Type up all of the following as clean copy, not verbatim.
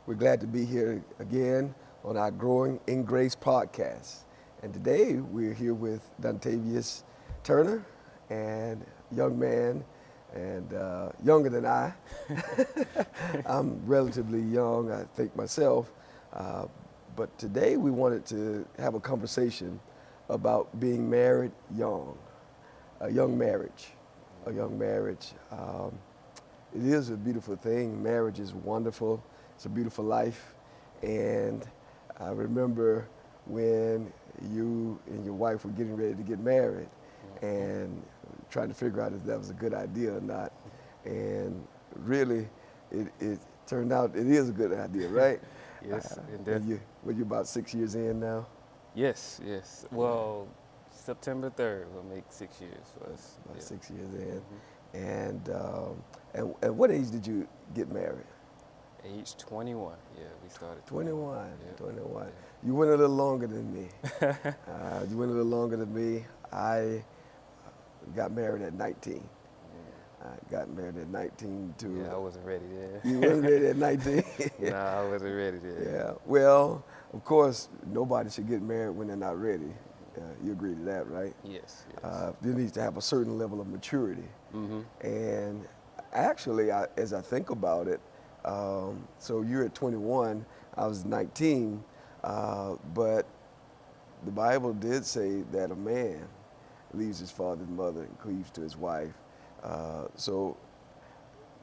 We're glad to be here again on our Growing in Grace podcast. And today we're here with Dontavius Turner, and young man, and younger than I. I'm relatively young, I think myself. Uh, but today we wanted to have a conversation about being married young, a young marriage, a young marriage. It is a beautiful thing. Marriage is wonderful. It's a beautiful life. And I remember when you and your wife were getting ready to get married and trying to figure out if that was a good idea or not. And really, it turned out it is a good idea, right? Yes, Were you about 6 years in now? yes, yes. Well, September 3rd will make 6 years for us. About Yeah. 6 years in. Mhm. And at what age did you get married? Age 21. Yeah, we started. 21, Yeah. 21. Yeah. You went a little longer than me. You went a little longer than me. I got married at 19. I got married at 19 to. Yeah, I wasn't ready then. You wasn't ready at 19? Nah, I wasn't ready then. Yeah. Well, of course, nobody should get married when they're not ready. You agree to that, right? Yes, yes. There needs to have a certain level of maturity. Mm-hmm. And actually, as I think about it, so you're at 21, I was 19, but the Bible did say that a man leaves his father and mother and cleaves to his wife. So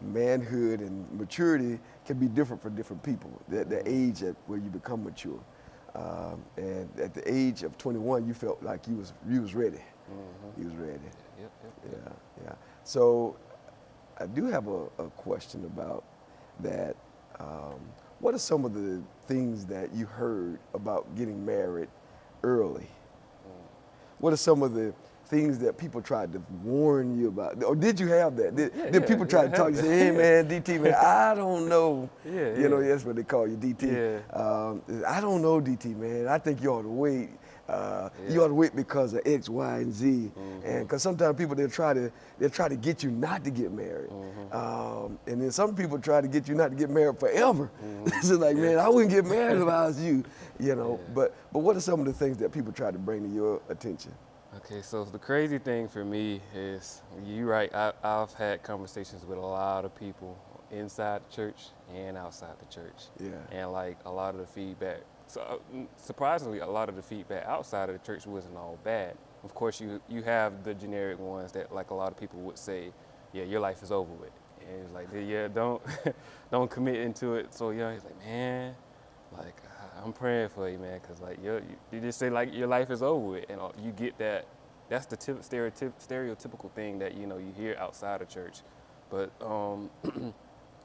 manhood and maturity can be different for different people, the age at where you become mature. And at the age of 21, you felt like you was ready. Mm-hmm. You was ready. Yep. Yeah, yeah. So I do have a question about that. What are some of the things that you heard about getting married early? What are some of the things that people tried to warn you about? Or did you have that? Did people try to talk to you, say, hey man, DT, man, I don't know. Yeah, You know, yeah. that's what they call you, DT. Yeah. I don't know, DT, man. I think you ought to wait. You ought to wait because of X, Y, and Z. Mm-hmm. And because sometimes people, they'll try to get you not to get married. And then some people try to get you not to get married forever. It's like, man, I wouldn't get married if I was you. You know, Yeah. but what are some of the things that people try to bring to your attention? Okay, so the crazy thing for me is, you're right, I've had conversations with a lot of people inside the church and outside the church. Yeah. And like a lot of the feedback, so surprisingly, a lot of the feedback outside of the church wasn't all bad. Of course, you have the generic ones that like a lot of people would say, yeah, your life is over with. And it's like, yeah, don't don't commit into it. So yeah, he's like, man, like I'm praying for you, man, because like you just say like your life is over with, and you get that. That's the stereotypical thing that you hear outside of church. But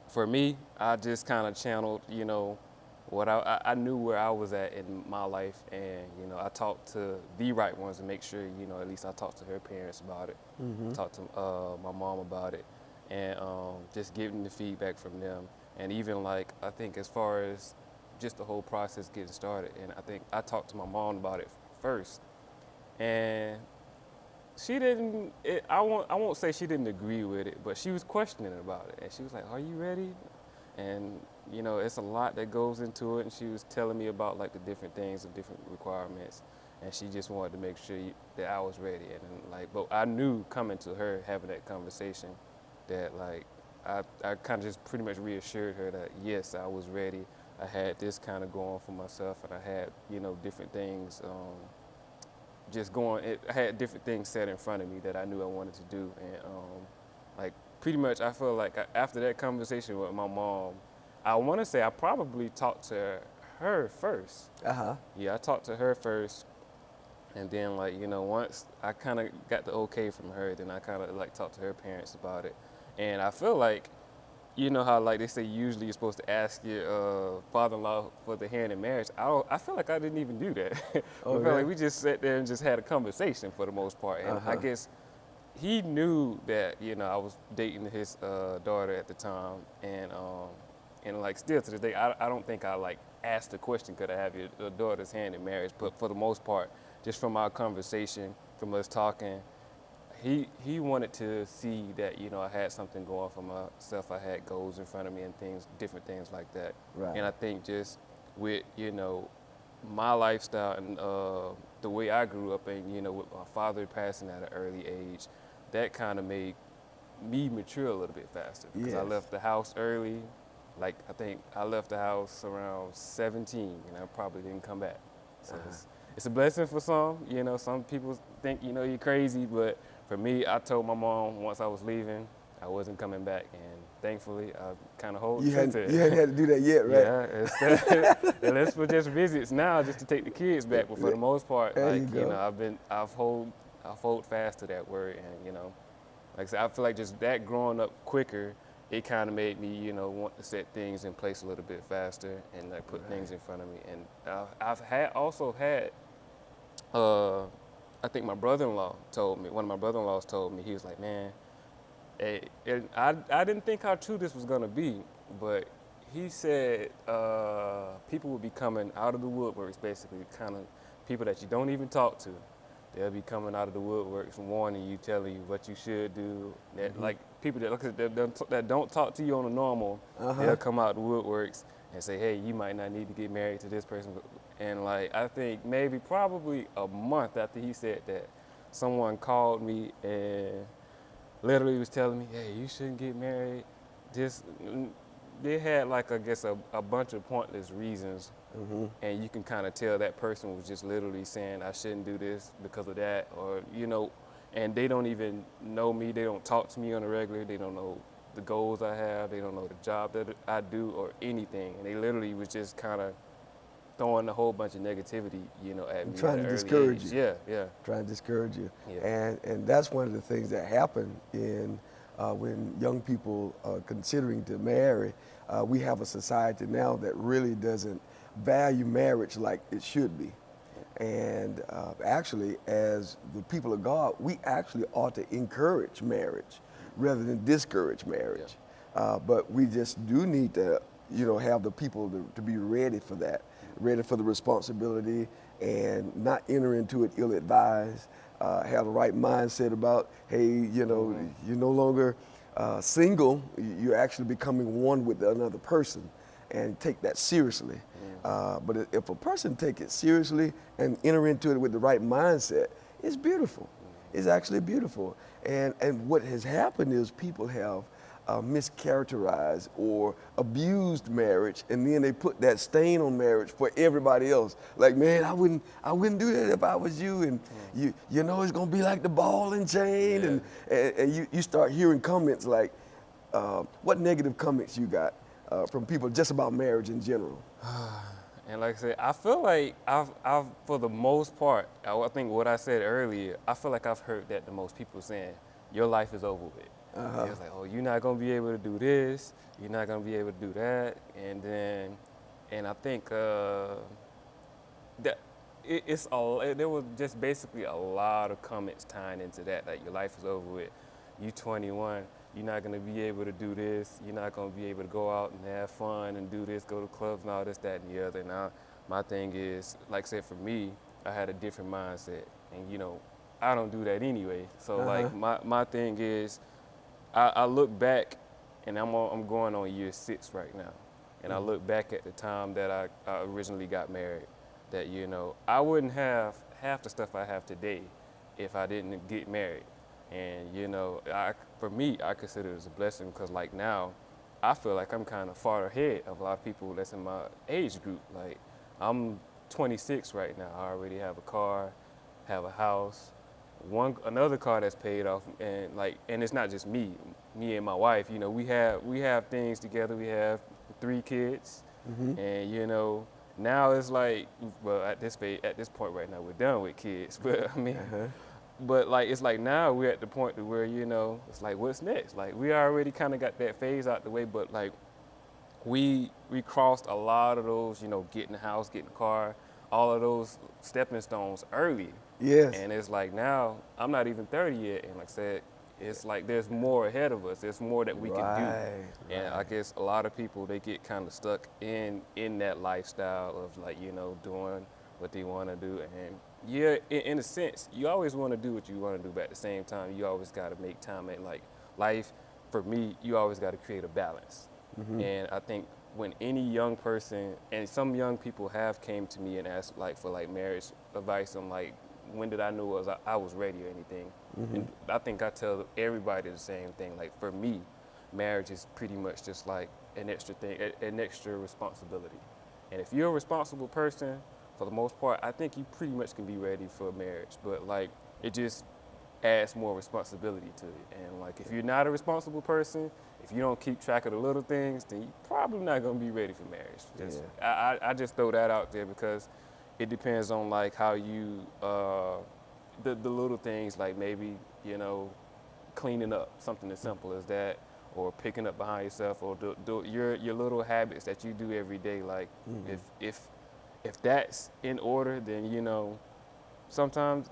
for me, I just kind of channeled what I knew where I was at in my life, and I talked to the right ones to make sure at least I talked to her parents about it. I talked to my mom about it, and just getting the feedback from them, and even like I think as far as just the whole process getting started. And I think I talked to my mom about it first, and she didn't. I won't say she didn't agree with it, but she was questioning about it, and she was like, "Are you ready?" And it's a lot that goes into it. And she was telling me about like the different things, the different requirements, and she just wanted to make sure that I was ready. And like, but I knew coming to her having that conversation that like I kind of just pretty much reassured her that yes, I was ready. I had this kind of going for myself, and I had, different things just going. I had different things set in front of me that I knew I wanted to do, and like pretty much, I feel like after that conversation with my mom, I want to say I probably talked to her first. Yeah, I talked to her first, and then like once I kind of got the okay from her, then I kind of like talked to her parents about it, and I feel like. You know how like they say usually you're supposed to ask your father-in-law for the hand in marriage. I feel like I didn't even do that. Oh, I felt yeah? like we just sat there and just had a conversation for the most part. And I guess he knew that I was dating his daughter at the time, and like still to this day I don't think I like asked the question, could I have your daughter's hand in marriage? But for the most part, just from our conversation, from us talking, he wanted to see that, you know, I had something going for myself. I had goals in front of me and things, different things like that. Right. And I think just with, you know, my lifestyle and the way I grew up, and, you know, with my father passing at an early age, that kind of made me mature a little bit faster, because I Yes. left the house early. Like, I think I left the house around 17, and I probably didn't come back. So it's a blessing for some. You know, some people think, you know, you're crazy, but for me, I told my mom once I was leaving, I wasn't coming back, and thankfully, I kind of hold You true to hadn't it. you hadn't had to do that yet, right? Yeah, unless for just visits now, just to take the kids back. But for the most part, There like, you you go. know, I've hold fast to that word, and, you know, like I said, I feel like just that growing up quicker, it kind of made me, you know, want to set things in place a little bit faster and, like, put things in front of me. And I've also had, I think my brother-in-law told me, one of my brother-in-laws told me, he was like, man, hey, and I didn't think how true this was gonna be, but he said people would be coming out of the woodworks, basically, kind of people that you don't even talk to. They'll be coming out of the woodworks, warning you, telling you what you should do. That, like, people that don't talk to you on a normal, they'll come out the woodworks and say, hey, you might not need to get married to this person. And, like, I think maybe probably a month after he said that, someone called me and literally was telling me, hey, you shouldn't get married. Just, they had, like, I guess a bunch of pointless reasons, and you can kind of tell that person was just literally saying I shouldn't do this because of that, or, you know, and they don't even know me. They don't talk to me on a regular. They don't know the goals I have. They don't know the job that I do or anything. And they literally was just kind of throwing a whole bunch of negativity, you know, at me Trying at to an discourage early age. you. Yeah. Trying to discourage you. Yeah. And that's one of the things that happen in when young people are considering to marry. We have a society now that really doesn't value marriage like it should be. And actually, as the people of God, we actually ought to encourage marriage rather than discourage marriage. But we just do need to, you know, have the people to be ready for that, ready for the responsibility, and not enter into it ill-advised. Have the right mindset about, hey, you know, you're no longer single. You're actually becoming one with another person, and take that seriously. But if a person take it seriously and enter into it with the right mindset, it's beautiful. It's actually beautiful. And what has happened is people have mischaracterized or abused marriage, and then they put that stain on marriage for everybody else. Like, man, I wouldn't do that if I was you, and you know it's gonna be like the ball and chain, and you start hearing comments like, what negative comments you got from people just about marriage in general? And like I said, I feel like I've for the most part, I think what I said earlier, I feel like I've heard that the most people saying, your life is over with. It was like, oh, you're not gonna be able to do this, you're not gonna be able to do that, and I think that there was just basically a lot of comments tying into that, like, your life is over with. You 21, you're not gonna be able to do this, you're not gonna be able to go out and have fun and do this, go to clubs and all this, that, and the other. Now, my thing is, like I said, for me, I had a different mindset, and, you know, I don't do that anyway. So like, my thing is, I look back, and I'm going on year 6 right now, and I look back at the time that I originally got married, that, you know, I wouldn't have half the stuff I have today if I didn't get married. And, you know, for me, I consider it as a blessing, because, like, now I feel like I'm kind of far ahead of a lot of people that's in my age group. Like, I'm 26 right now. I already have a car, have a house, another car that's paid off, and, like, and it's not just me and my wife. You know, we have things together. We have 3 kids, and, you know, now it's like, well, at this point right now, we're done with kids. But I mean, but, like, it's like now we're at the point to where, you know, it's like, what's next? Like, we already kind of got that phase out the way, but, like, we crossed a lot of those, you know, getting a house, getting a car, all of those stepping stones early. Yes. And it's like, now I'm not even 30 yet, and, like I said, it's like there's more ahead of us. There's more that we can do. And I guess a lot of people, they get kind of stuck in that lifestyle of, like, you know, doing what they want to do. And yeah, in a sense, you always want to do what you want to do, but at the same time, you always got to make time. And like life, for me, you always got to create a balance. And I think when any young person, and some young people have came to me and asked like for like marriage advice on like when did I know I was ready or anything. And I think I tell everybody the same thing. Like for me, marriage is pretty much just like an extra thing, an extra responsibility. And if you're a responsible person, for the most part, I think you pretty much can be ready for marriage. But like it just adds more responsibility to it. And like if you're not a responsible person, if you don't keep track of the little things, then you're probably not gonna be ready for marriage. Just, I just throw that out there because it depends on like how you the little things, like maybe, you know, cleaning up, something as simple as that, or picking up behind yourself, or your little habits that you do every day. Like if that's in order, then you know sometimes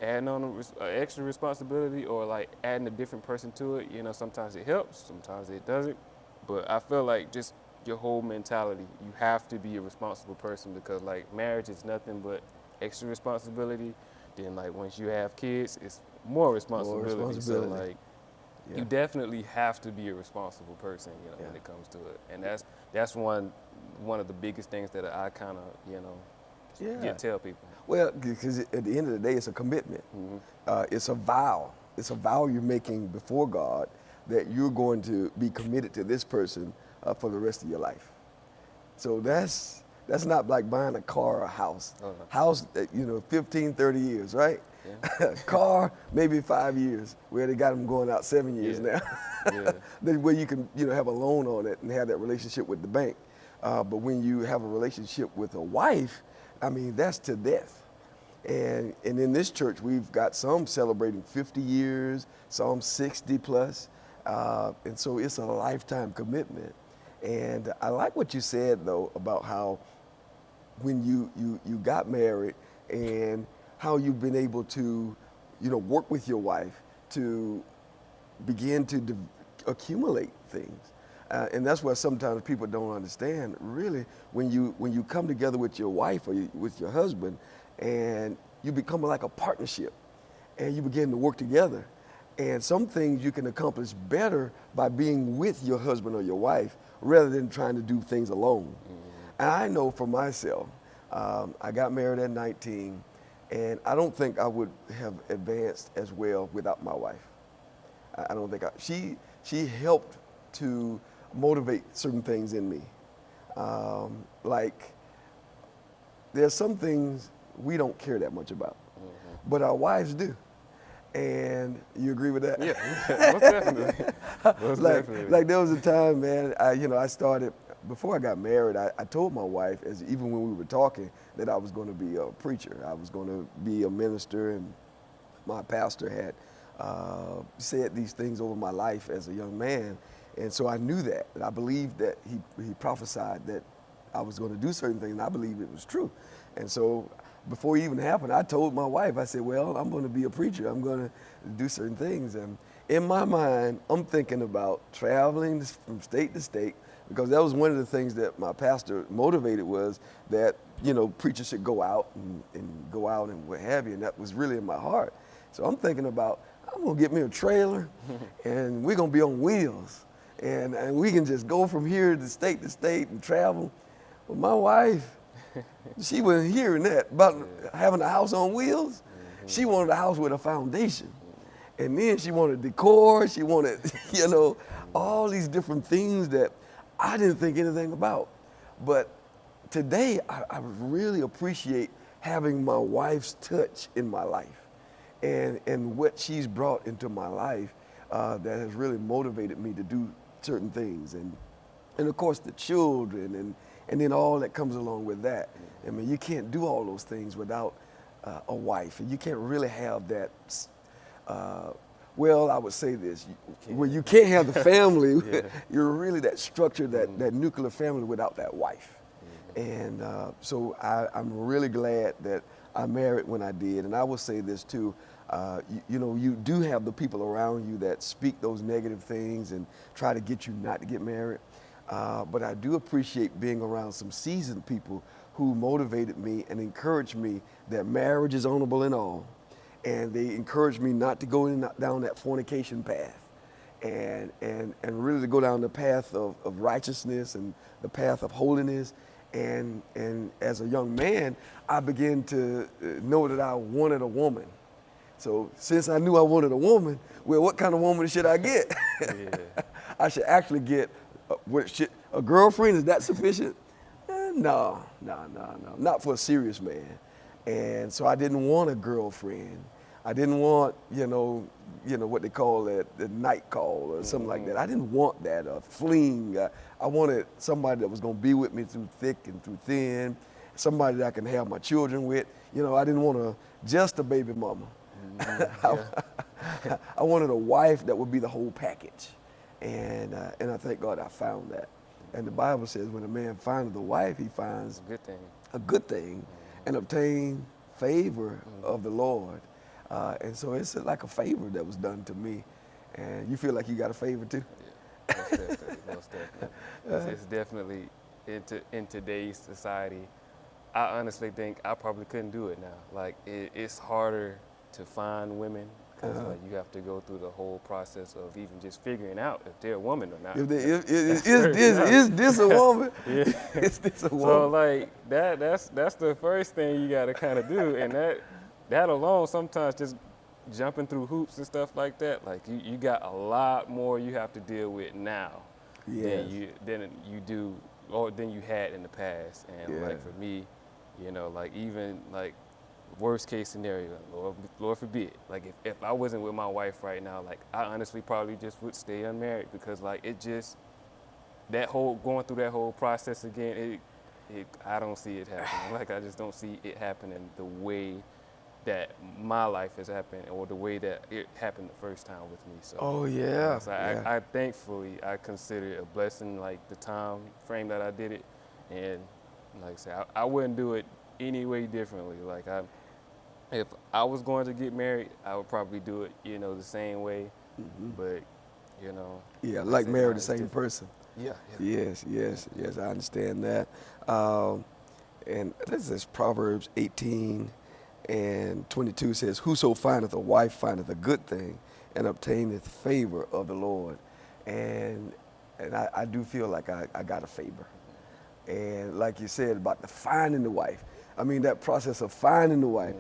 adding on an extra responsibility or like adding a different person to it, you know, sometimes it helps, sometimes it doesn't. But I feel like just your whole mentality, you have to be a responsible person, because like marriage is nothing but extra responsibility. Then like once you have kids, it's more responsibility. So like you definitely have to be a responsible person, you know, when it comes to it. And that's one of the biggest things that I kind of, you know, tell people. Well, because at the end of the day, it's a commitment. It's a vow. It's a vow you're making before God that you're going to be committed to this person for the rest of your life. So that's not like buying a car or a house. House, you know, 15, 30 years, right? Car, maybe 5 years, where they got them going out 7 years now. Where you can, you know, have a loan on it and have that relationship with the bank. But when you have a relationship with a wife, I mean, that's to death. And in this church, we've got some celebrating 50 years, some 60 plus. And so it's a lifetime commitment. And I like what you said, though, about how when you got married and how you've been able to, you know, work with your wife to begin to accumulate things. And that's where sometimes people don't understand, really, when you come together with your wife or with your husband and you become like a partnership and you begin to work together. And some things you can accomplish better by being with your husband or your wife rather than trying to do things alone. And I know for myself, I got married at 19, and I don't think I would have advanced as well without my wife. I don't think she helped to motivate certain things in me. Like there's some things we don't care that much about, but our wives do. And you agree with that? Yeah, most definitely. Most definitely. Like there was a time, man, I started, before I got married, I told my wife, even when we were talking, that I was going to be a preacher. I was going to be a minister, and my pastor had said these things over my life as a young man. And so I knew that. And I believed that he prophesied that I was going to do certain things, and I believed it was true. And so before it even happened, I told my wife, I said, well, I'm going to be a preacher. I'm going to do certain things. And in my mind, I'm thinking about traveling from state to state, because that was one of the things that my pastor motivated, was that, you know, preachers should go out and what have you. And that was really in my heart. So I'm thinking about, I'm going to get me a trailer and we're going to be on wheels. And we can just go from here to state and travel. But my wife, she wasn't hearing that about having a house on wheels. She wanted a house with a foundation. And then she wanted decor. She wanted, you know, all these different things that I didn't think anything about. But today, I really appreciate having my wife's touch in my life and what she's brought into my life that has really motivated me to do certain things. And of course, the children and then all that comes along with that. I mean, you can't do all those things without a wife, and you can't really have that. Well, I would say this: where you can't have the family, you're really that structure, that nuclear family, without that wife. And so I'm really glad that I married when I did. And I will say this too: you know, you do have the people around you that speak those negative things and try to get you not to get married. but I do appreciate being around some seasoned people who motivated me and encouraged me that marriage is honorable in all. And they encouraged me not to go down that fornication path and really to go down the path of righteousness and the path of holiness. And as a young man, I began to know that I wanted a woman. So since I knew I wanted a woman, well, what kind of woman should I get? Yeah. I should actually get a girlfriend. Is that sufficient? No, not for a serious man. And so I didn't want a girlfriend. I didn't want, what they call the night call or something like that. I didn't want that, a fling. I wanted somebody that was going to be with me through thick and through thin, somebody that I can have my children with. I didn't want just a baby mama. I wanted a wife that would be the whole package. And I thank God I found that. And the Bible says when a man findeth a wife, he finds a good thing and obtain favor of the Lord. And so it's like a favor that was done to me. And you feel like you got a favor too? Yeah, most definitely. It's definitely in today's society, I honestly think I probably couldn't do it now. Like it's harder to find women because like you have to go through the whole process of even just figuring out if they're a woman or not. Is this a woman? Yeah. Is this a woman? So like that's the first thing you got to kind of do, and that alone sometimes just jumping through hoops and stuff like that. Like you got a lot more you have to deal with now than you do or than you had in the past. And like for me, like even like worst case scenario, Lord forbid, like if I wasn't with my wife right now, like I honestly probably just would stay unmarried because like it just going through that whole process again, I don't see it happening. Like I just don't see it happening the way that my life has happened or the way that it happened the first time with me. So so I thankfully I consider it a blessing, like the time frame that I did it, and like I said, I wouldn't do it any way differently. Like if I was going to get married, I would probably do it, the same way. But, like marry the same person. Yeah. Yes, I understand that. And this is Proverbs 18 and 22 says, "Whoso findeth a wife findeth a good thing, and obtaineth favor of the Lord." And I do feel like I got a favor. And like you said about the finding the wife, I mean, that process of finding the wife,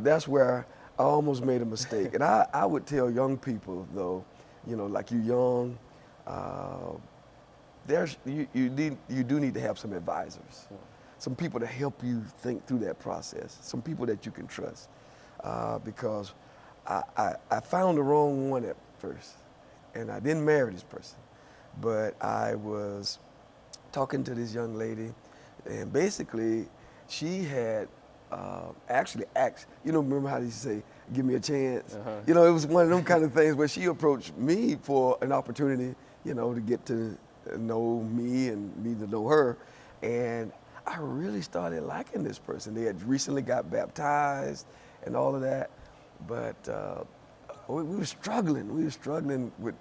that's where I almost made a mistake. And I would tell young people, though, like you young, you do need to have some advisors, some people to help you think through that process, some people that you can trust. Because I found the wrong one at first, and I didn't marry this person. But I was talking to this young lady, and basically, she had actually asked, remember how they say, give me a chance? It was one of them kind of things where she approached me for an opportunity, to get to know me and me to know her. And I really started liking this person. They had recently got baptized and all of that. But we were struggling. We were struggling with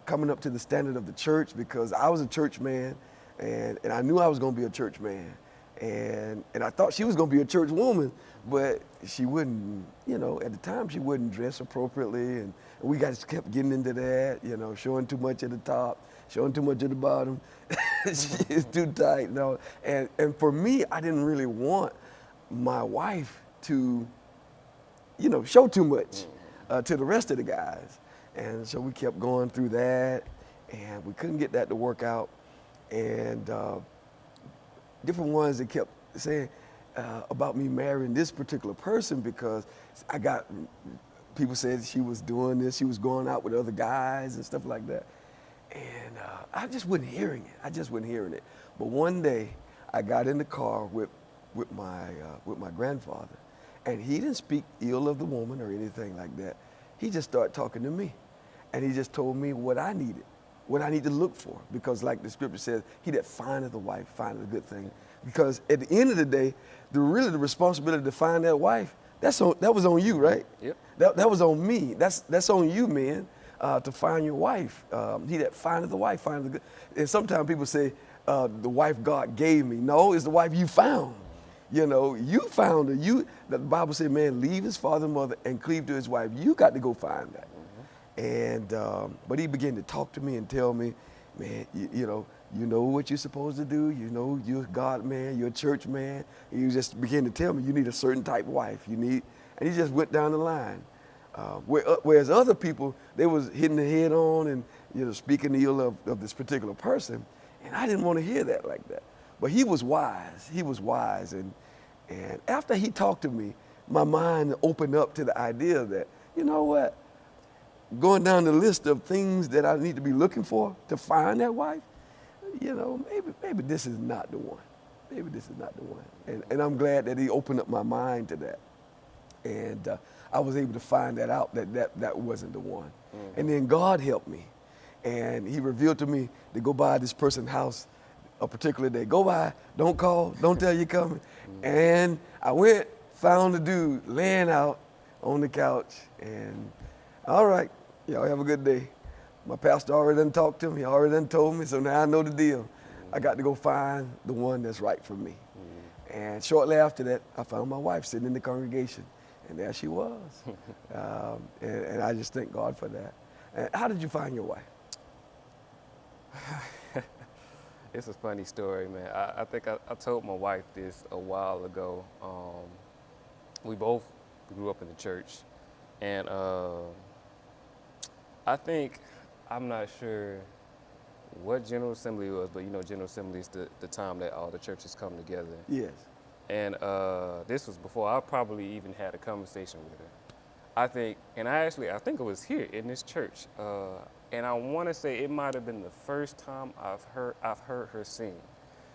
coming up to the standard of the church because I was a church man and I knew I was going to be a church man. And I thought she was going to be a church woman, but she wouldn't, at the time she wouldn't dress appropriately. And we just kept getting into that, showing too much at the top, showing too much at the bottom. She's too tight, And for me, I didn't really want my wife to, show too much to the rest of the guys. And so we kept going through that, and we couldn't get that to work out. And different ones that kept saying about me marrying this particular person because people said she was doing this, she was going out with other guys and stuff like that. And I just wasn't hearing it. But one day I got in the car with my grandfather, and he didn't speak ill of the woman or anything like that. He just started talking to me, and he just told me what I needed. What I need to look for, because like the scripture says, he that findeth a wife findeth a good thing. Because at the end of the day, the responsibility to find that wife, that was on you, right? Yep. That was on me. That's on you, man. to find your wife. He that findeth the wife findeth the good. And sometimes people say, the wife God gave me. No, it's the wife you found. You know, you found her. The Bible said, man, leave his father and mother and cleave to his wife. You got to go find that. And but he began to talk to me and tell me, man, you know what you're supposed to do. You know, you're a God man, you're a church man. He just began to tell me you need a certain type of wife. And he just went down the line. Whereas other people, they was hitting the head on and speaking ill of this particular person, and I didn't want to hear that like that. But he was wise. He was wise, and after he talked to me, my mind opened up to the idea that, you know what, going down the list of things that I need to be looking for to find that wife, maybe this is not the one. Maybe this is not the one. And I'm glad that he opened up my mind to that. And I was able to find that out, that wasn't the one. Mm-hmm. And then God helped me. And he revealed to me to go by this person's house a particular day. Go by, don't call, don't tell you coming. Mm-hmm. And I went, found the dude laying out on the couch, and all right, y'all have a good day. My pastor already done talked to me, he already done told me, so now I know the deal. Mm-hmm. I got to go find the one that's right for me. Mm-hmm. And shortly after that, I found my wife sitting in the congregation, and there she was. And I just thank God for that. And how did you find your wife? It's a funny story, man. I think I told my wife this a while ago. We both grew up in the church, and I'm not sure what General Assembly was, but General Assembly is the time that all the churches come together. Yes. And this was before I probably even had a conversation with her. I think it was here in this church. And I want to say it might have been the first time I've heard her sing.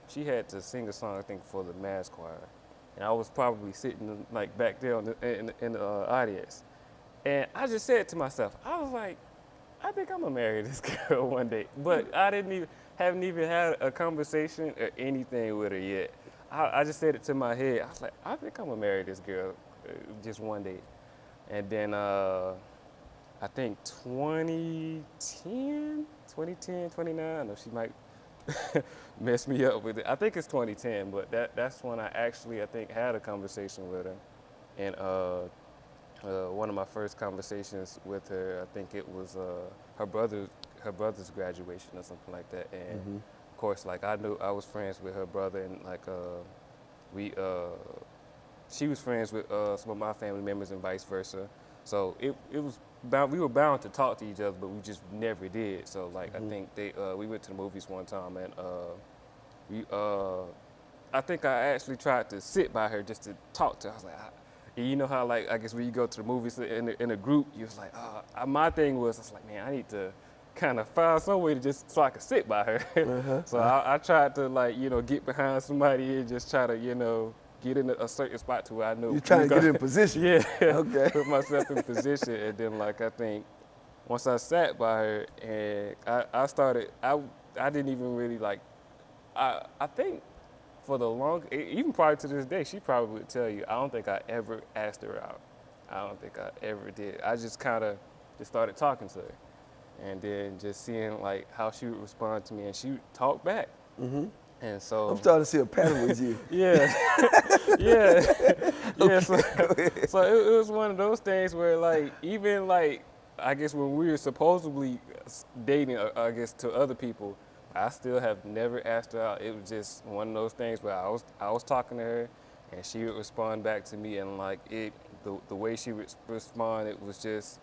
She had to sing a song, I think, for the mass choir. And I was probably sitting like back there in the audience. And I just said to myself, I was like, I think I'm gonna marry this girl one day. But I haven't even had a conversation or anything with her yet. I just said it to my head. I was like, I think I'm gonna marry this girl just one day. And then I think 2010, 29, I know she might mess me up with it. I think it's 2010, but that's when I think had a conversation with her. And one of my first conversations with her, I think it was her brother's graduation or something like that. And mm-hmm. Of course, like I was friends with her brother, and like she was friends with some of my family members and vice versa. So it was we were bound to talk to each other, but we just never did. So like mm-hmm. I think we went to the movies one time, and I think I actually tried to sit by her just to talk to her. I was like, you know how like I guess when you go to the movies in a group, you was like, my thing was I was like, man, I need to kind of find some way to just so I could sit by her. Uh-huh. So I tried to like get behind somebody and just try to get in a certain spot to where I knew. You're trying to get in position. Yeah. Okay. Put myself in position, and then like I think once I sat by her and I started, I didn't even really like. I think for the even prior to this day, she probably would tell you I don't think I ever asked her out. I don't think I ever did. I just kind of just started talking to her, and then just seeing like how she would respond to me, and she would talk back. Mm-hmm. And so I'm starting to see a pattern with you. Yeah, yeah, yeah. Okay, So it was one of those things where, like, even like I guess when we were supposedly dating, I guess to other people, I still have never asked her out. It was just one of those things where I was talking to her, and she would respond back to me, and like the way she would respond, it was just.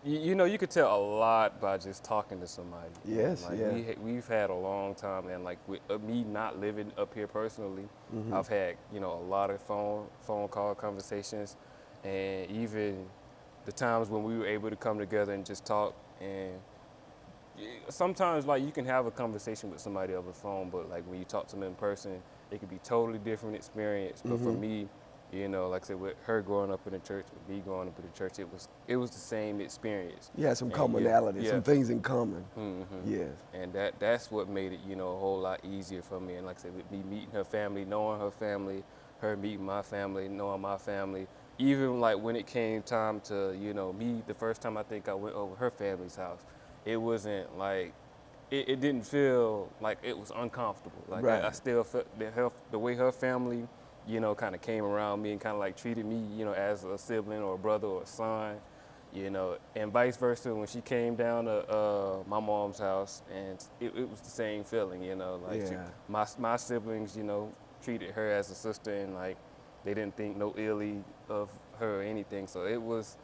You could tell a lot by just talking to somebody. Yes, like yeah. We've had a long time, and like with me not living up here personally, mm-hmm. I've had a lot of phone call conversations, and even the times when we were able to come together and just talk. And sometimes like you can have a conversation with somebody over the phone, but like when you talk to them in person, it could be totally different experience. But mm-hmm. for me, like I said, with her growing up in the church, with me growing up in the church, it was the same experience. Yeah, some commonality, some things in common. Mm-hmm. Yes. And that's what made it, a whole lot easier for me. And like I said, with me meeting her family, knowing her family, her meeting my family, knowing my family, even like when it came time to, me, the first time I think I went over her family's house, it wasn't like, it didn't feel like it was uncomfortable. Like I Right. still felt the way her family, kind of came around me and kind of like treated me, as a sibling or a brother or a son, and vice versa when she came down to my mom's house, and it was the same feeling, like Yeah. my siblings, treated her as a sister, and like they didn't think no illy of her or anything. So it was,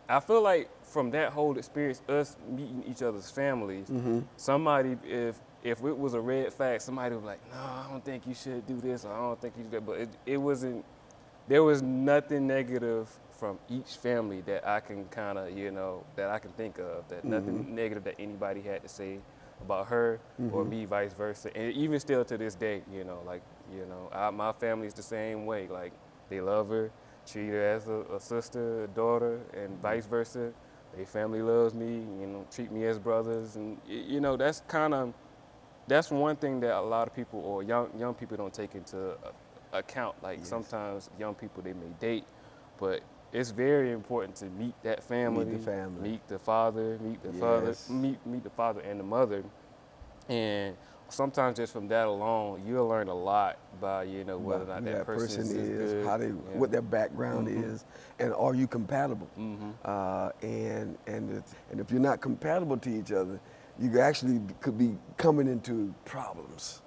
I feel like from that whole experience, us meeting each other's families, somebody, if it was a red flag, somebody was like, no, I don't think you should do this, or I don't think you should do that. But it wasn't, there was nothing negative from each family that I can kind of, that I can think of, that nothing negative that anybody had to say about her or me, vice versa. And even still to this day, my family's the same way. Like, they love her, treat her as a sister, a daughter, and vice versa. Their family loves me, treat me as brothers. And, that's one thing that a lot of people or young people don't take into account. Like, sometimes young people, they may date, but it's very important to meet that family, Meet the family. meet the father, Yes. meet the father and the mother, and sometimes just from that alone, you'll learn a lot by whether or not Who that person is good, how they, what their background is, and are you compatible? And if you're not compatible to each other, you actually could be coming into problems.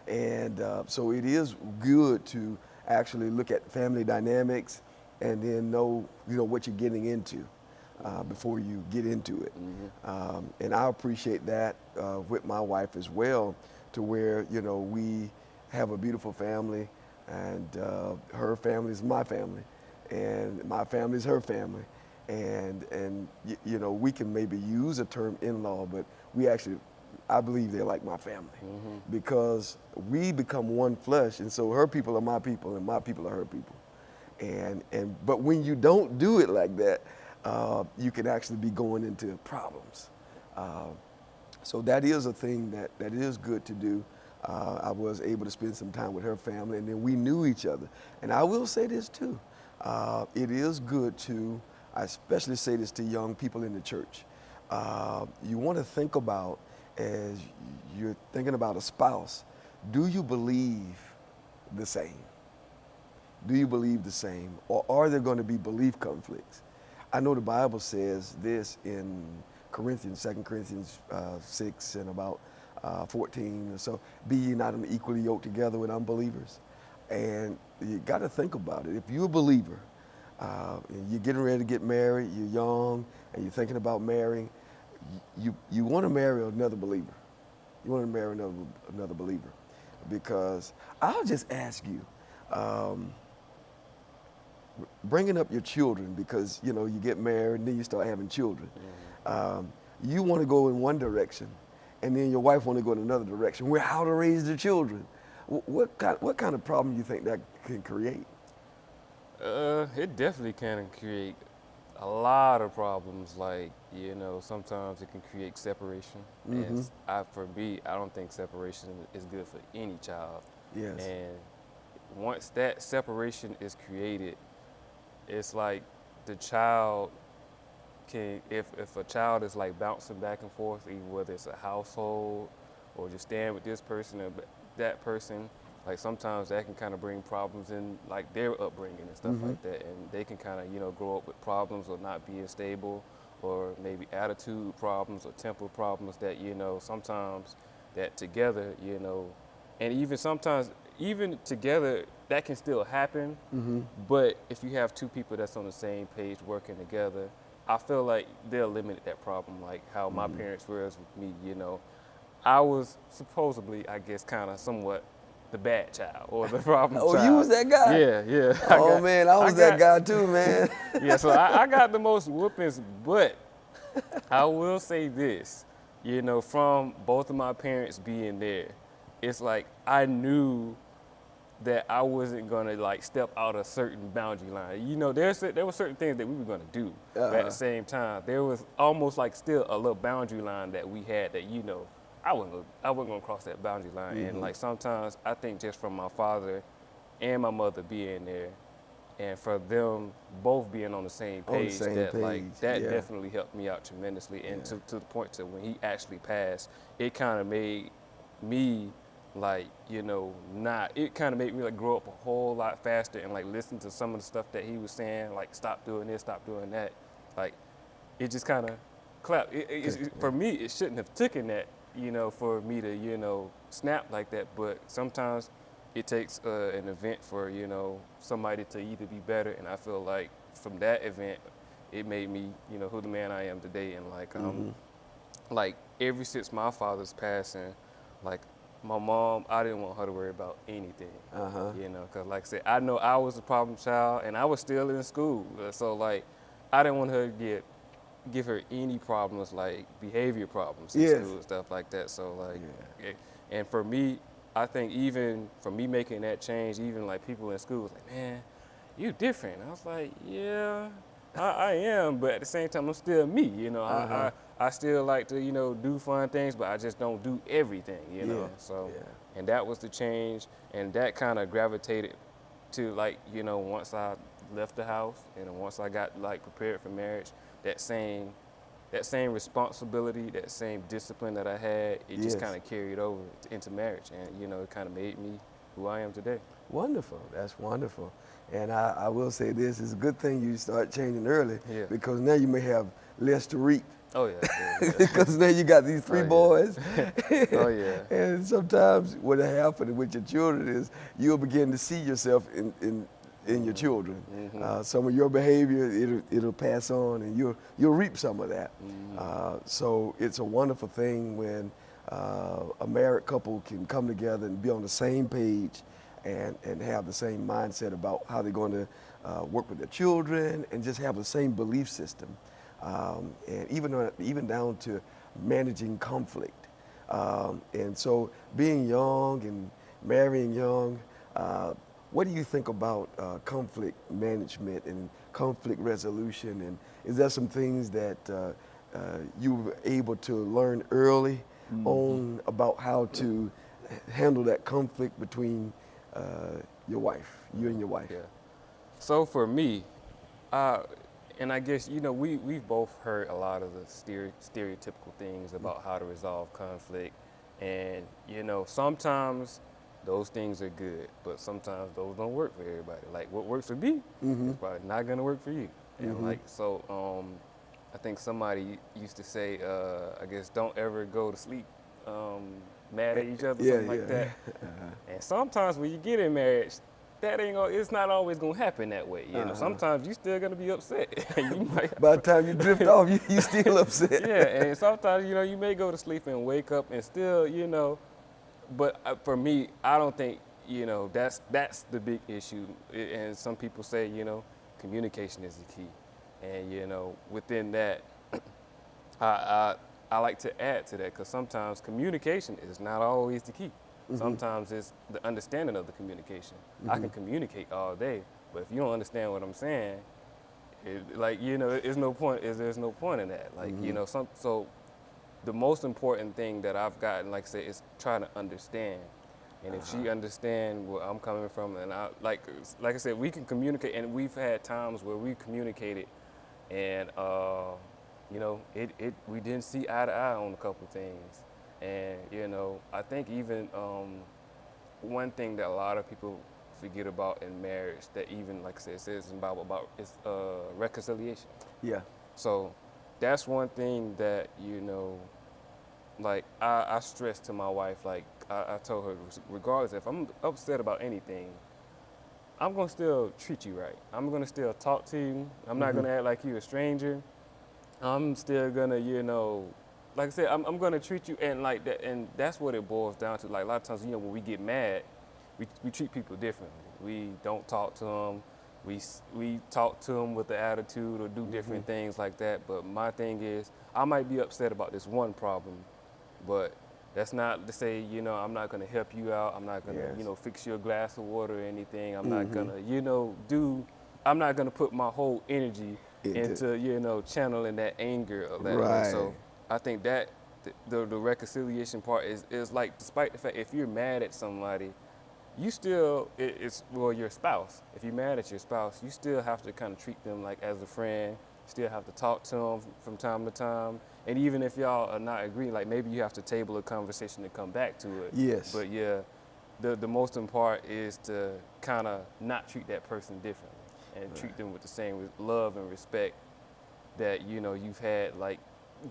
And so it is good to actually look at family dynamics and then know what you're getting into before you get into it. And I appreciate that with my wife as well, to where we have a beautiful family, and her family is my family, and my family is her family, and we can maybe use a term in-law, but we actually, I believe they're like my family, because we become one flesh, and so her people are my people, and my people are her people. But when you don't do it like that, you can actually be going into problems. So that is a thing that is good to do. I was able to spend some time with her family, and then we knew each other. And I will say this too, it is good to, I especially say this to young people in the church, you want to think about, as you're thinking about a spouse, do you believe the same? Do you believe the same? Or are there going to be belief conflicts? I know the Bible says this in Corinthians, 2 Corinthians 6 and about 14 or so, be ye not unequally yoked together with unbelievers. And you got to think about it. If you're a believer, and you're getting ready to get married, you're young, and you're thinking about marrying, you want to marry another believer. You want to marry another believer. Because I'll just ask you, bringing up your children, because you get married and then you start having children. You want to go in one direction, and then your wife want to go in another direction. How to raise the children? What kind of problem do you think that can create? It definitely can create a lot of problems. Like, sometimes it can create separation. And for me, I don't think separation is good for any child. Yes. And once that separation is created, it's like the child can, if a child is like bouncing back and forth, even whether it's a household or just staying with this person or that person, like sometimes that can kind of bring problems in like their upbringing and stuff like that. And they can kind of, grow up with problems or not being stable, or maybe attitude problems or temper problems that, sometimes that together, and even sometimes, even together, that can still happen. But if you have two people that's on the same page working together, I feel like they'll eliminate that problem. Like how my parents were with me, I was supposedly, I guess, kind of somewhat the bad child or the problem child. Oh, you was that guy? Yeah. Man, I was that guy too, man. Yeah, so I got the most whoopings, but I will say this, from both of my parents being there, it's like I knew that I wasn't gonna like step out a certain boundary line. There were certain things that we were gonna do, but at the same time, there was almost like still a little boundary line that we had that I wasn't gonna cross that boundary line. And like sometimes I think just from my father and my mother being there, and for them both being on the same On the page, same that page, that yeah. definitely helped me out tremendously. And Yeah. to the point to when he actually passed, it kind of made me like, not, it kind of made me like grow up a whole lot faster and like listen to some of the stuff that he was saying, like stop doing this, stop doing that. Like it just kind of clapped. For me, it shouldn't have taken that, for me to, snap like that. But sometimes it takes an event for, somebody to either be better. And I feel like from that event, it made me, who the man I am today. And like ever since my father's passing, like my mom, I didn't want her to worry about anything, because like I said, I know I was a problem child and I was still in school. So like, I didn't want her to give her any problems, like behavior problems in Yes. school and stuff like that. So like, and for me, I think even for me making that change, even like people in school was like, man, you different. I was like, yeah, I am, but at the same time, I'm still me. I still like to, do fun things, but I just don't do everything, So, and that was the change, and that kind of gravitated to like, once I left the house and once I got like prepared for marriage, that same responsibility, that same discipline that I had, it just kind of carried over into marriage, and it kind of made me who I am today. Wonderful. That's wonderful. And I will say this, it's a good thing you start changing early, because now you may have less to reap. Oh yeah. Because now you got these three boys. Oh yeah. And sometimes what happens with your children is you'll begin to see yourself in your children. Some of your behavior, it'll pass on, and you'll reap some of that. So it's a wonderful thing when a married couple can come together and be on the same page and have the same mindset about how they're going to work with their children, and just have the same belief system. And even down to managing conflict. And so being young and marrying young, what do you think about conflict management and conflict resolution? And is there some things that you were able to learn early on about how to handle that conflict between you and your wife? Yeah. So for me, and I guess, we've both heard a lot of the stereotypical things about how to resolve conflict. And, sometimes those things are good, but sometimes those don't work for everybody. Like what works for me is probably not gonna work for you. And I think somebody used to say, I guess, don't ever go to sleep mad at each other, something like that. And sometimes when you get in marriage, it's not always gonna happen that way. Sometimes you still gonna be upset. By the time you drift off, you still upset. And sometimes, you may go to sleep and wake up and still, but for me, I don't think, that's the big issue. And some people say, communication is the key. And, within that, I like to add to that, because sometimes communication is not always the key. Sometimes it's the understanding of the communication. I can communicate all day, but if you don't understand what I'm saying, there's no point in that. Like, so the most important thing that I've gotten, like I said, is trying to understand. And if she understands where I'm coming from, and like I said, we can communicate, and we've had times where we communicated, and we didn't see eye to eye on a couple things. And, I think even one thing that a lot of people forget about in marriage, that even, like I said, it says in the Bible about, is reconciliation. Yeah. So that's one thing that, like I stress to my wife, like I told her, regardless if I'm upset about anything, I'm going to still treat you right. I'm going to still talk to you. I'm not going to act like you're a stranger. I'm still going to, like I said, I'm gonna treat you and like that, and that's what it boils down to. Like a lot of times, when we get mad, we treat people differently. We don't talk to them. We talk to them with the attitude or do different things like that. But my thing is, I might be upset about this one problem, but that's not to say, I'm not gonna help you out. I'm not gonna, fix you a glass of water or anything. I'm not gonna, I'm not gonna put my whole energy into, channeling that anger or that. Right. So I think that the reconciliation part is like, despite the fact if you're mad at somebody, you still, well, your spouse, if you're mad at your spouse, you still have to kind of treat them like as a friend, still have to talk to them from time to time. And even if y'all are not agreeing, like maybe you have to table a conversation to come back to it. Yes. But yeah, the most important part is to kind of not treat that person differently and treat them with the same love and respect that, you know, you've had, like,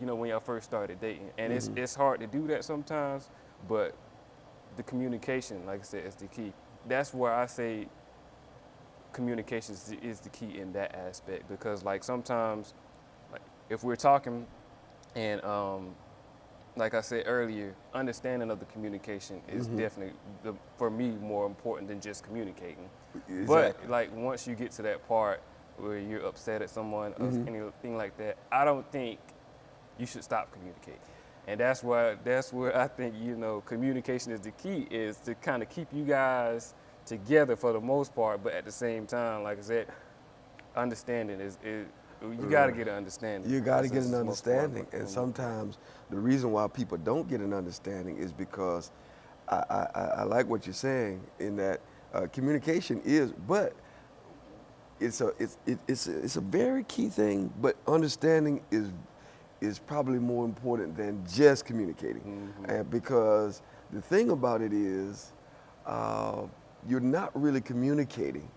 you know, when y'all first started dating. And it's hard to do that sometimes, but the communication, like I said, is the key. That's where I say communication is the key in that aspect, because like sometimes, like if we're talking and like I said earlier, understanding of the communication is definitely for me more important than just communicating. Exactly. But like once you get to that part where you're upset at someone or anything like that, I don't think you should stop communicating. And that's where I think, you know, communication is the key, is to kind of keep you guys together for the most part, but at the same time, like I said, understanding is you got to get an understanding. You got to get That's an the most understanding. important. And sometimes the reason why people don't get an understanding is because I like what you're saying in that communication is, but it's a very key thing, but understanding is probably more important than just communicating. And because the thing about it is, you're not really communicating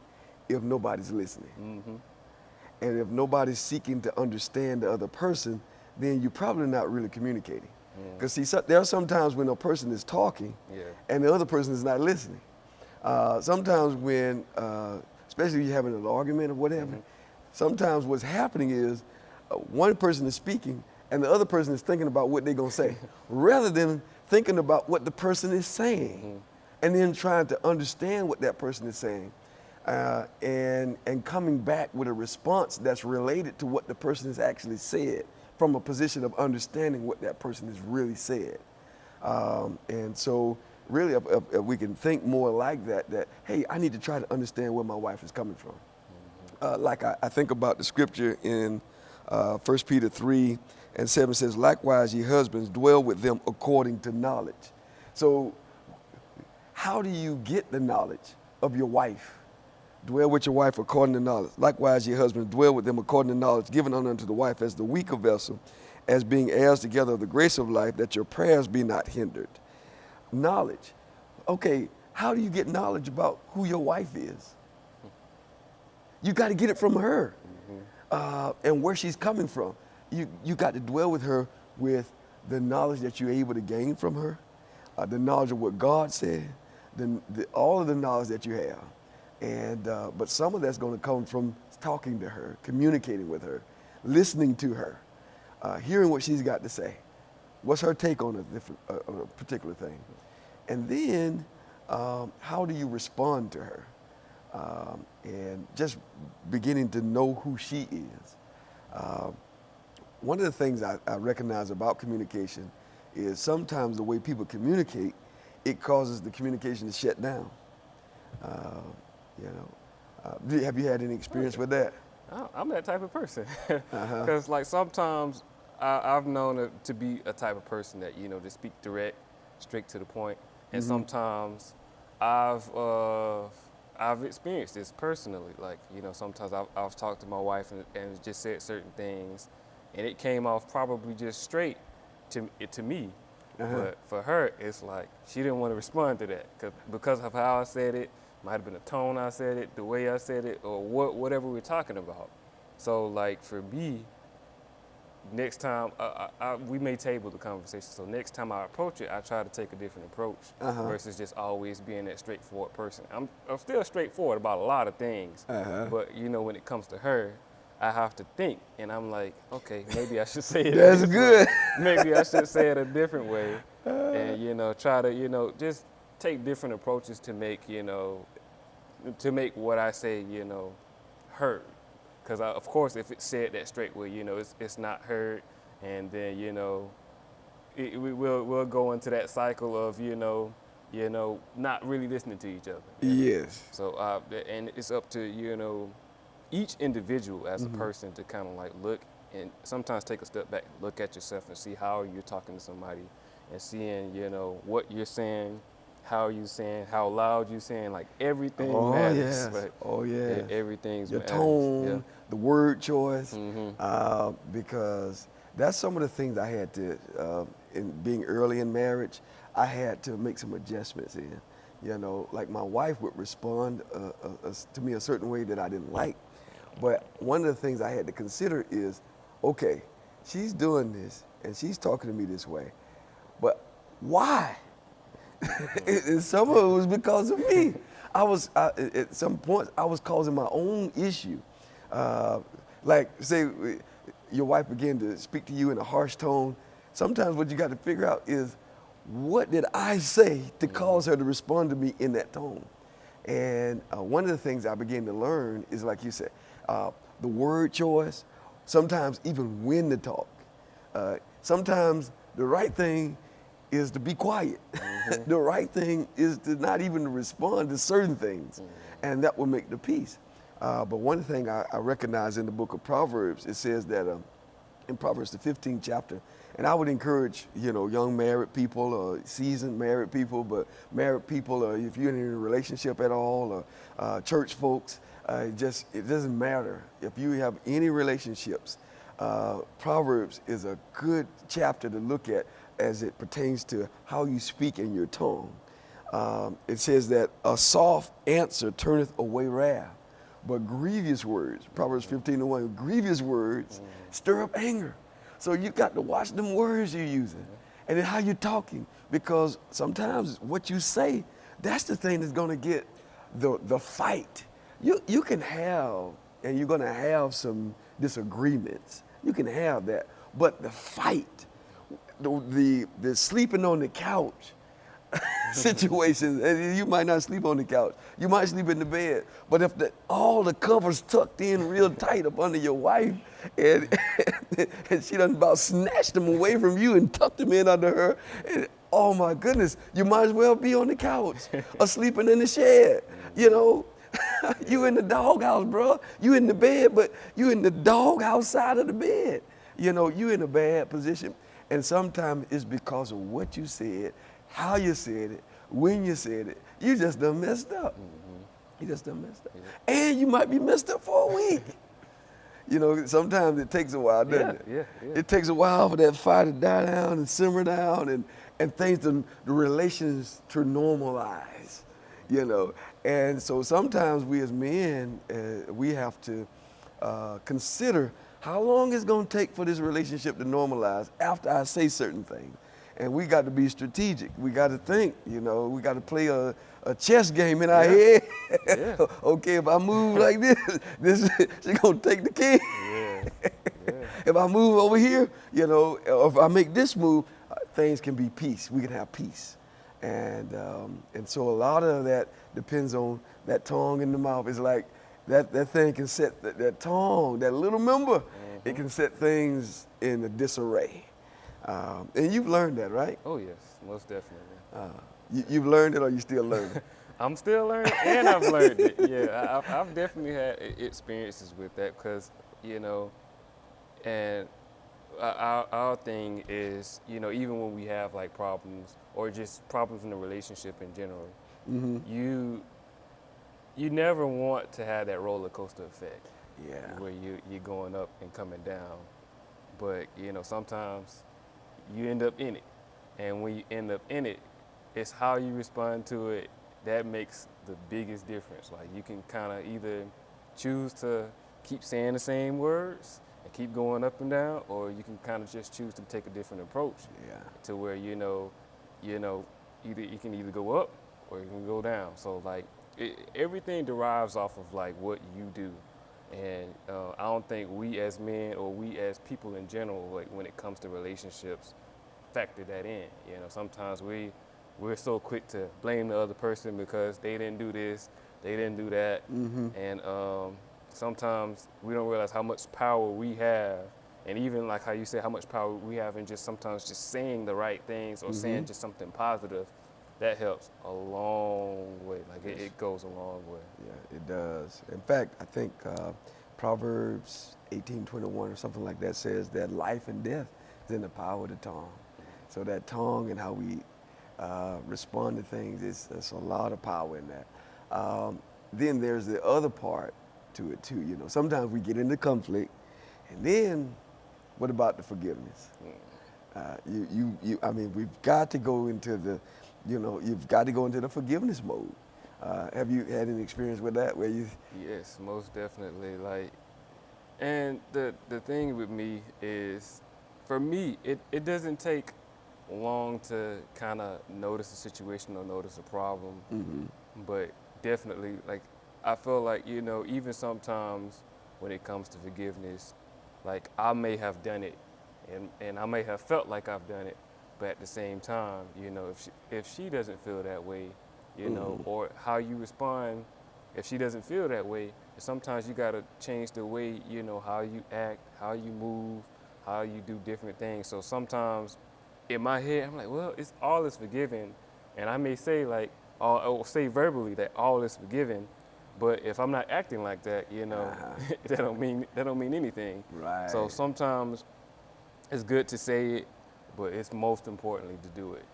if nobody's listening. And if nobody's seeking to understand the other person, then you're probably not really communicating. Because see, there are some times when a person is talking and the other person is not listening. Sometimes when, especially if you're having an argument or whatever, sometimes what's happening is one person is speaking and the other person is thinking about what they're going to say, rather than thinking about what the person is saying and then trying to understand what that person is saying. And coming back with a response that's related to what the person has actually said, from a position of understanding what that person has really said. And so really, if we can think more like that, hey, I need to try to understand where my wife is coming from. Like I think about the scripture in 1 Peter 3:7 says, likewise, ye husbands, dwell with them according to knowledge. So how do you get the knowledge of your wife? Dwell with your wife according to knowledge. Likewise, your husbands, dwell with them according to knowledge, given unto the wife as the weaker vessel, as being heirs together of the grace of life, that your prayers be not hindered. Knowledge. Okay, how do you get knowledge about who your wife is? You got to get it from her and where she's coming from. You got to dwell with her with the knowledge that you're able to gain from her, the knowledge of what God said, all of the knowledge that you have. And but some of that's going to come from talking to her, communicating with her, listening to her, hearing what she's got to say. What's her take on a particular thing? And then how do you respond to her? And just beginning to know who she is. One of the things I recognize about communication is sometimes the way people communicate, it causes the communication to shut down. Have you had any experience with that? I'm that type of person. Because like sometimes I've known it to be a type of person that, you know, to speak direct, straight to the point. And sometimes I've experienced this personally. Like, you know, sometimes I've talked to my wife and just said certain things, and it came off probably just straight to me. But for her, it's like she didn't want to respond to that because of how I said it. Might have been the tone I said it, the way I said it, or whatever we're talking about. So like for me, next time we may table the conversation. So next time I approach it, I try to take a different approach versus just always being that straightforward person. I'm still straightforward about a lot of things, but you know, when it comes to her, I have to think, and I'm like, okay, maybe I should say it. That's good. Maybe I should say it a different way, and you know, try to, you know, just take different approaches to make, you know, to make what I say, you know, heard. Because of course, if it's said that straight way, you know, it's not heard, and then, you know, we'll go into that cycle of, you know, not really listening to each other. Yes. So and it's up to, you know, each individual as a person to kind of like look and sometimes take a step back, look at yourself and see how you're talking to somebody, and seeing, you know, what you're saying, how you saying, how loud you saying, like everything Oh matters. yes. Like, Oh yes. everything's Your matters. tone, the word choice, Mm-hmm. because that's some of the things I had to, in being early in marriage, I had to make some adjustments in. You know, like my wife would respond to me a certain way that I didn't like. But one of the things I had to consider is, okay, she's doing this and she's talking to me this way, but why? And some of it was because of me. At some points, I was causing my own issue. Like, say, your wife began to speak to you in a harsh tone. Sometimes what you got to figure out is, what did I say to cause her to respond to me in that tone? And one of the things I began to learn is, like you said, the word choice, sometimes even when to talk. Sometimes the right thing is to be quiet. Mm-hmm. The right thing is to not even respond to certain things, and that will make the peace. But one thing I recognize in the book of Proverbs, it says that in Proverbs, the 15th chapter, and I would encourage, young married people or seasoned married people, but married people, or if you're in a relationship at all, or church folks, it doesn't matter. If you have any relationships, Proverbs is a good chapter to look at as it pertains to how you speak in your tongue. It says that a soft answer turneth away wrath, but grievous words, Proverbs 15:1, grievous words stir up anger. So you got to watch them words you're using and then how you're talking, because sometimes what you say, that's the thing that's going to get the fight. You can have, and you're going to have some disagreements. You can have that, but the fight, the sleeping on the couch situations, and you might not sleep on the couch. You might sleep in the bed, but if all the covers tucked in real tight up under your wife, and she done about snatched them away from you and tucked them in under her, and oh my goodness, you might as well be on the couch or sleeping in the shed, You in the doghouse, bro. You in the bed, but you in the doghouse side of the bed. You in a bad position. And sometimes it's because of what you said, how you said it, when you said it. You just done messed up. Mm-hmm. You just done messed up. Yeah. And you might be messed up for a week. Sometimes it takes a while, doesn't it? Yeah. It takes a while for that fire to die down and simmer down and things the relations to normalize, And so sometimes we as men, we have to consider how long it's going to take for this relationship to normalize after I say certain things. And we got to be strategic. We got to think, we got to play a chess game in our head. Yeah. Okay, if I move like this she's going to take the king. Yeah. If I move over here, or if I make this move, things can be peace. We can have peace. And so a lot of that depends on that tongue in the mouth. It's like that thing can set that tongue, that little member, it can set things in a disarray. And you've learned that, right? Oh, yes, most definitely. You've learned it, or you still learning? I'm still learning, and I've learned it. Yeah, I've definitely had experiences with that because, and our thing is, even when we have like problems or just problems in the relationship in general, you never want to have that roller coaster effect. Yeah. Where you're going up and coming down. But, sometimes you end up in it. And when you end up in it, it's how you respond to it that makes the biggest difference. Like, you can kind of either choose to keep saying the same words and keep going up and down, or you can kind of just choose to take a different approach. Yeah. To where, either you can either go up or you can go down. So, like, everything derives off of, like, what you do. And I don't think we as men or we as people in general, like when it comes to relationships, factor that in. Sometimes we're so quick to blame the other person because they didn't do this, they didn't do that. Mm-hmm. And sometimes we don't realize how much power we have, and even like how you said, how much power we have in just sometimes just saying the right things or saying just something positive. That helps a long way. Like it goes a long way. Yeah, it does. In fact, I think Proverbs 18:21 or something like that says that life and death is in the power of the tongue. So that tongue and how we respond to things. It's a lot of power in that. Then there's the other part to it too. You know, sometimes we get into conflict, and then what about the forgiveness? I mean, we've got to go into the, you've got to go into the forgiveness mode. Have you had any experience with that where you? Yes, most definitely. Like, and the thing with me is, for me, it doesn't take long to kind of notice a situation or notice a problem, but definitely, like, I feel like, even sometimes when it comes to forgiveness, like, I may have done it and I may have felt like I've done it, but at the same time, if she doesn't feel that way, or how you respond, if she doesn't feel that way, sometimes you gotta change the way, how you act, how you move, how you do different things. So sometimes in my head, I'm like, well, all is forgiven. And I may say or say verbally that all is forgiven, but if I'm not acting like that, that don't mean anything. Right. So sometimes it's good to say it, but it's most importantly to do it.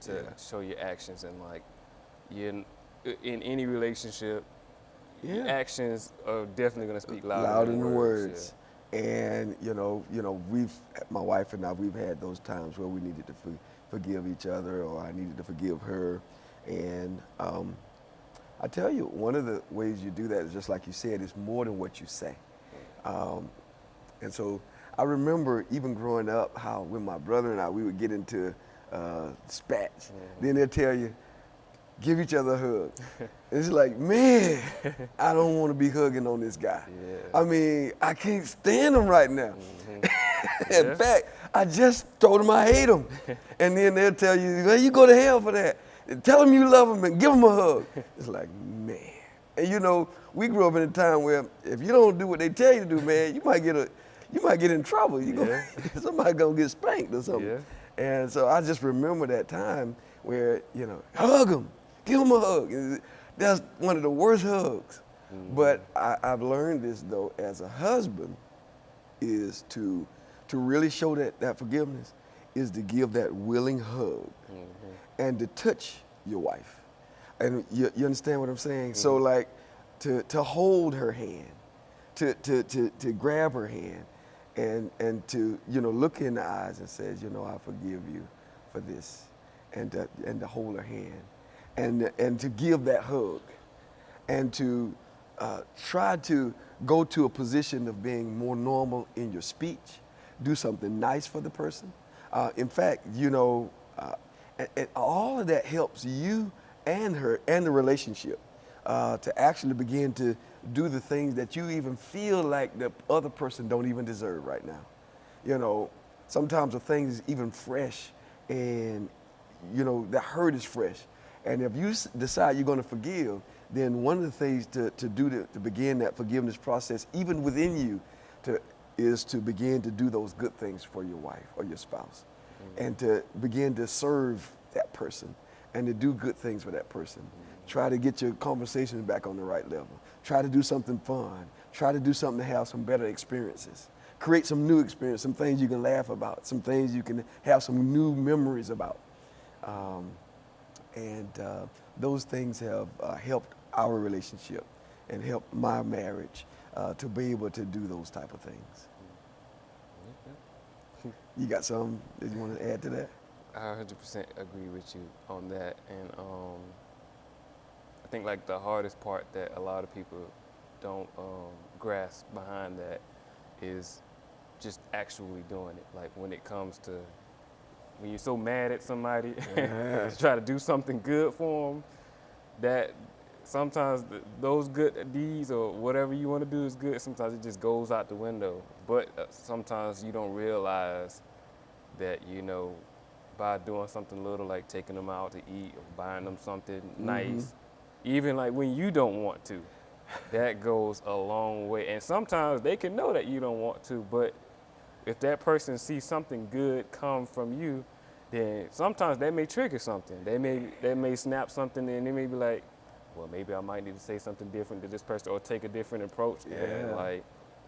To show your actions. And like, in any relationship, your actions are definitely gonna speak louder than words. Yeah. And my wife and I, we've had those times where we needed to forgive each other, or I needed to forgive her. And I tell you, one of the ways you do that is just like you said, it's more than what you say. And so I remember even growing up how when my brother and I, we would get into spats. Then they'll tell you, give each other a hug. It's like, man, I don't want to be hugging on this guy. Yeah. I mean, I can't stand him right now. In fact, I just told him I hate him. And then they'll tell you, well, you go to hell for that. And tell him you love him and give him a hug. It's like, man. And we grew up in a time where if you don't do what they tell you to do, man, you might get in trouble. Somebody gonna get spanked or something. Yeah. And so I just remember that time where, hug him, give him a hug. That's one of the worst hugs. But I've learned this though, as a husband, is to really show that forgiveness is to give that willing hug and to touch your wife. And you understand what I'm saying? So like to hold her hand, to grab her hand, and to look in the eyes and says, I forgive you for this, and to hold her hand, and to give that hug, and to try to go to a position of being more normal in your speech, do something nice for the person. In fact, and all of that helps you and her and the relationship to actually begin to do the things that you even feel like the other person don't even deserve right now. Sometimes the thing is even fresh, and the hurt is fresh. And if you decide you're going to forgive, then one of the things to do to begin that forgiveness process, even within you, is to begin to do those good things for your wife or your spouse, and to begin to serve that person and to do good things for that person. Try to get your conversations back on the right level. Try to do something fun. Try to do something to have some better experiences. Create some new experience, some things you can laugh about, some things you can have some new memories about. And those things have helped our relationship and helped my marriage to be able to do those type of things. You got something that you want to add to that? I 100% agree with you on that. And I think like the hardest part that a lot of people don't grasp behind that is just actually doing it. Like when it comes to, when you're so mad at somebody, try to do something good for them, that sometimes those good deeds or whatever you want to do is good, sometimes it just goes out the window. But sometimes you don't realize that, by doing something little like taking them out to eat or buying them something nice, even like when you don't want to, that goes a long way. And sometimes they can know that you don't want to, but if that person sees something good come from you, then sometimes that may trigger something. They may snap something, and they may be like, well, maybe I might need to say something different to this person or take a different approach. And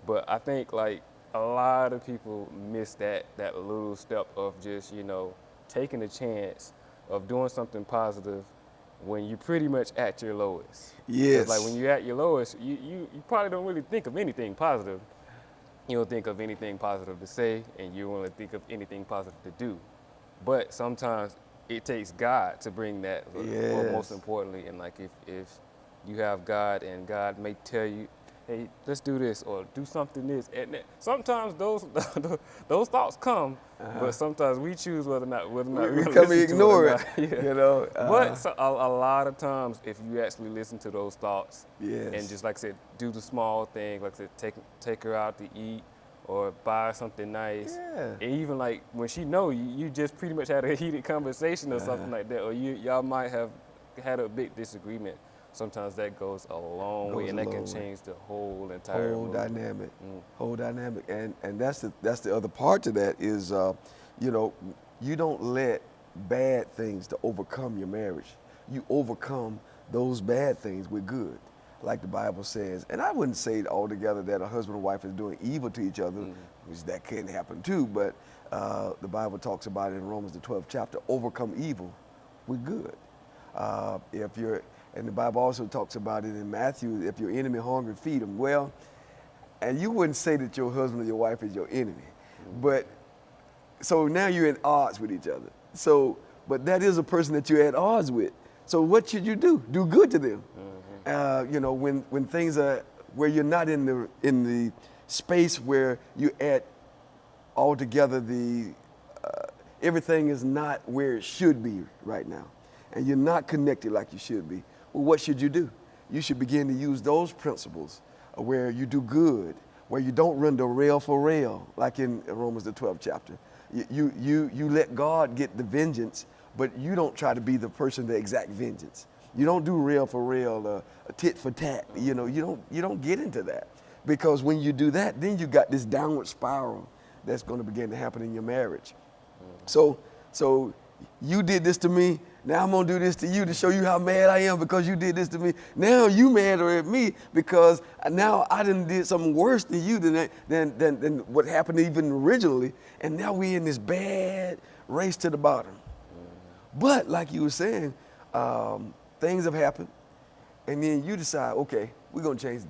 but I think like a lot of people miss that little step of just, taking a chance of doing something positive when you're pretty much at your lowest. Yes. It's like when you're at your lowest, you probably don't really think of anything positive. You don't think of anything positive to say, and you want to think of anything positive to do. But sometimes it takes God to bring that, or most importantly, and like if you have God and God may tell you, hey, let's do this or do something this. And sometimes those those thoughts come, but sometimes we choose whether or not we we're come listen ignore to it. it. Yeah. You know. But so, a lot of times, if you actually listen to those thoughts, Yes. and just like I said, do the small thing, like I said, take her out to eat or buy something nice. Yeah. And even like when she know you just pretty much had a heated conversation or something like that, or y'all might have had a big disagreement. Sometimes that goes a long way, and that can change the whole entire whole mood. dynamic, whole dynamic, and that's the other part to that is, you know, you don't let bad things to overcome your marriage. You overcome those bad things with good, like the Bible says. And I wouldn't say altogether that a husband and wife is doing evil to each other, which that can happen too. But the Bible talks about it in Romans the 12th chapter: overcome evil with good. And the Bible also talks about it in Matthew, if your enemy hungry, feed him. Well, and you wouldn't say that your husband or your wife is your enemy. But, so now you're at odds with each other. So, but that is a person that you're at odds with. So what should you do? Do good to them. You know, when things are, where you're not in the space where you're at altogether, everything is not where it should be right now. And you're not connected like you should be. Well, what should you do? You should begin to use those principles where you do good, where you don't run the rail for rail, like in Romans the 12th chapter. You let God get the vengeance, but you don't try to be the person to exact vengeance. You don't do rail for rail, tit for tat. You know, you don't get into that, because when you do that, then you got this downward spiral that's going to begin to happen in your marriage. So you did this to me. Now I'm gonna do this to you to show you how mad I am because you did this to me. Now you mad at me because now I done did something worse to you than what happened even originally. And now we in this bad race to the bottom. But like you were saying, things have happened, and then you decide, okay, we're gonna change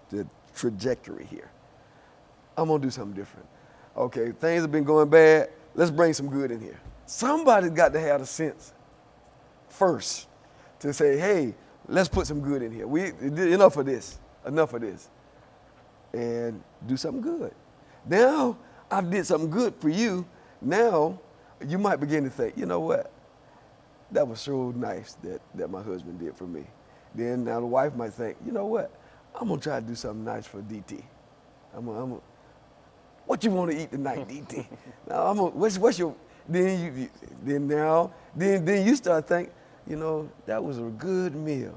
the trajectory here. I'm gonna do something different. Okay, things have been going bad. Let's bring some good in here. Somebody's got to have the sense first to say, hey, let's put some good in here. Enough of this, and do something good. Now I did something good for you. Now you might begin to think, you know what? That was so nice that my husband did for me. Then now the wife might think, you know what? I'm gonna try to do something nice for DT. What you want to eat tonight, DT? Now what's your then you start thinking, you know, that was a good meal.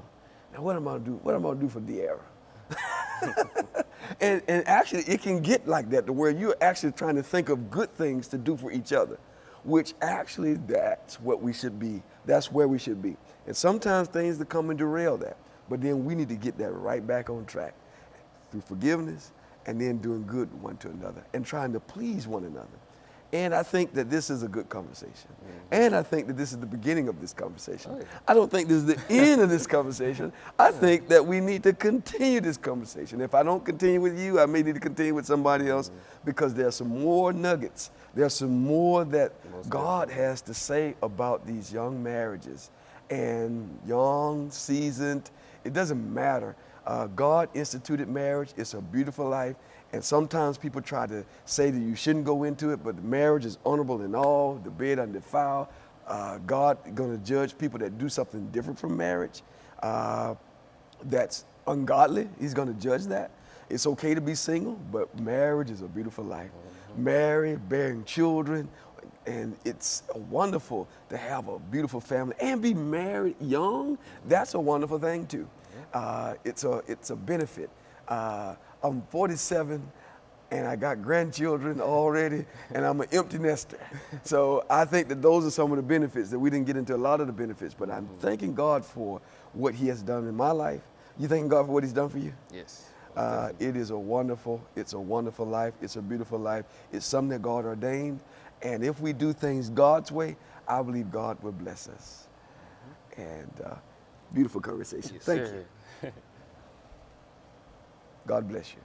Now what am I gonna do? What am I gonna do for De'Ara? and actually it can get like that to where you're actually trying to think of good things to do for each other, which actually that's what we should be. That's where we should be. And sometimes things that come and derail that, but then we need to get that right back on track through forgiveness and then doing good one to another and trying to please one another. And I think that this is a good conversation. And I think that this is the beginning of this conversation. Oh, yeah. I don't think this is the end of this conversation. I think that we need to continue this conversation. If I don't continue with you, I may need to continue with somebody else, because there's some more nuggets. There's some more that God has to say about these young marriages and young, seasoned. It doesn't matter. God instituted marriage. It's a beautiful life. And sometimes people try to say that you shouldn't go into it, but the marriage is honorable in all, the bed undefiled. God is going to judge people that do something different from marriage that's ungodly. He's going to judge that. It's okay to be single, but marriage is a beautiful life. Married, bearing children, and it's wonderful to have a beautiful family and be married young. That's a wonderful thing too. It's a benefit. I'm 47 and I got grandchildren already, and I'm an empty nester. So I think that those are some of the benefits that we didn't get into, a lot of the benefits, but I'm thanking God for what he has done in my life. You thanking God for what he's done for you? Yes. It is a wonderful life. It's a beautiful life. It's something that God ordained. And if we do things God's way, I believe God will bless us. And beautiful conversation. Yes, Thank sir. you. God bless you.